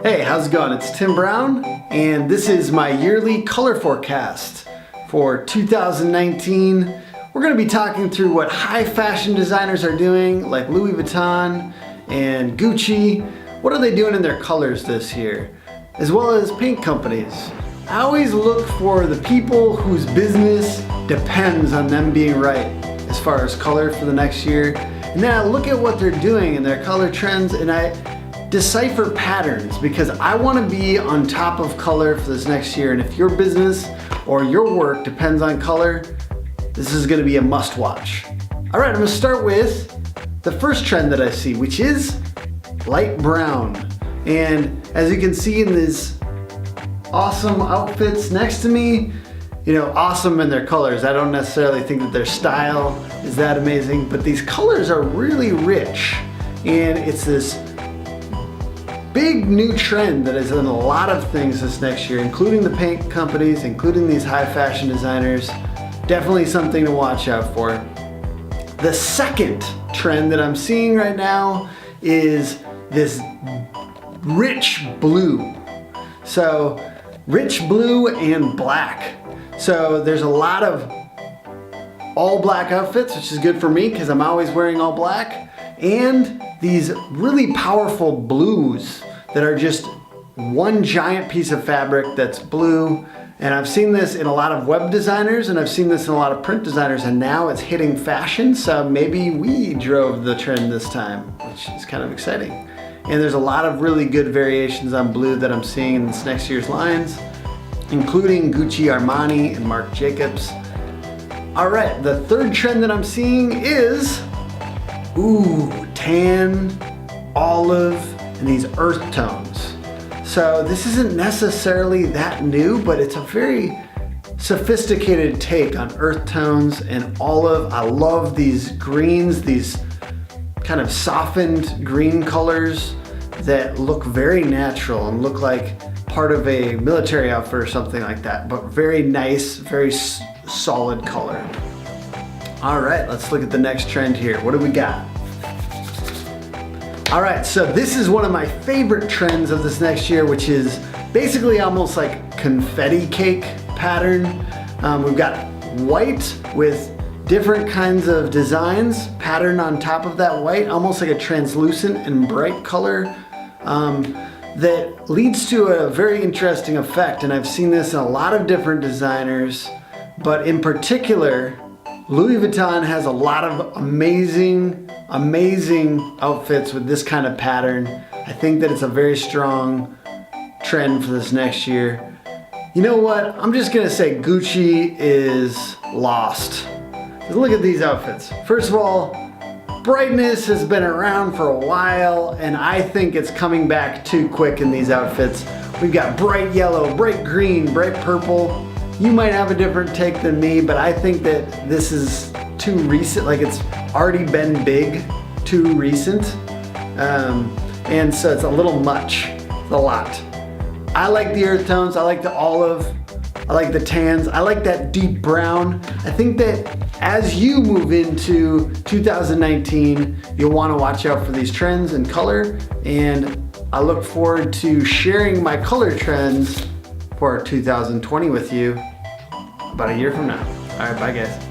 Hey, how's it going? It's Tim Brown, and this is my yearly color forecast for 2019. We're going to be talking through what high fashion designers are doing, like Louis Vuitton and Gucci. What are they doing in their colors this year? As well as paint companies. I always look for the people whose business depends on them being right as far as color for the next year. And then I look at what they're doing in their color trends and I decipher patterns because I want to be on top of color for this next year. And if your business or your work depends on color, this is going to be a must watch. All right, I'm going to start with the first trend that I see, which is light brown. And as you can see in these awesome outfits next to me, awesome in their colors. I don't necessarily think that their style is that amazing, but these colors are really rich. And it's this big new trend that is in a lot of things this next year, including the paint companies, including these high fashion designers. Definitely something to watch out for. The second trend that I'm seeing right now is this rich blue. So rich blue and black. So there's a lot of all black outfits, which is good for me because I'm always wearing all black. And these really powerful blues that are just one giant piece of fabric that's blue. And I've seen this in a lot of web designers and I've seen this in a lot of print designers, and now it's hitting fashion. So maybe we drove the trend this time, which is kind of exciting. And there's a lot of really good variations on blue that I'm seeing in this next year's lines, including Gucci, Armani, and Marc Jacobs. All right, the third trend that I'm seeing is, tan, olive, and these earth tones. So this isn't necessarily that new, but it's a very sophisticated take on earth tones and olive. I love these greens, these kind of softened green colors that look very natural and look like part of a military outfit or something like that, but very nice, very solid color. All right, let's look at the next trend here. What do we got? All right, so this is one of my favorite trends of this next year, which is basically almost like confetti cake pattern. We've got white with different kinds of designs patterned on top of that white, almost like a translucent and bright color that leads to a very interesting effect. And I've seen this in a lot of different designers, but in particular, Louis Vuitton has a lot of amazing outfits with this kind of pattern. I think that it's a very strong trend for this next year. You know what? I'm just gonna say Gucci is lost. Look at these outfits. First of all, brightness has been around for a while, and I think it's coming back too quick in these outfits. We've got bright yellow, bright green, bright purple. You might have a different take than me, but I think that this is too recent, like it's already been big, too recent. And so it's a little much, it's a lot. I like the earth tones, I like the olive, I like the tans, I like that deep brown. I think that as you move into 2019, you'll want to watch out for these trends in color, and I look forward to sharing my color trends for 2020 with you about a year from now. All right, bye guys.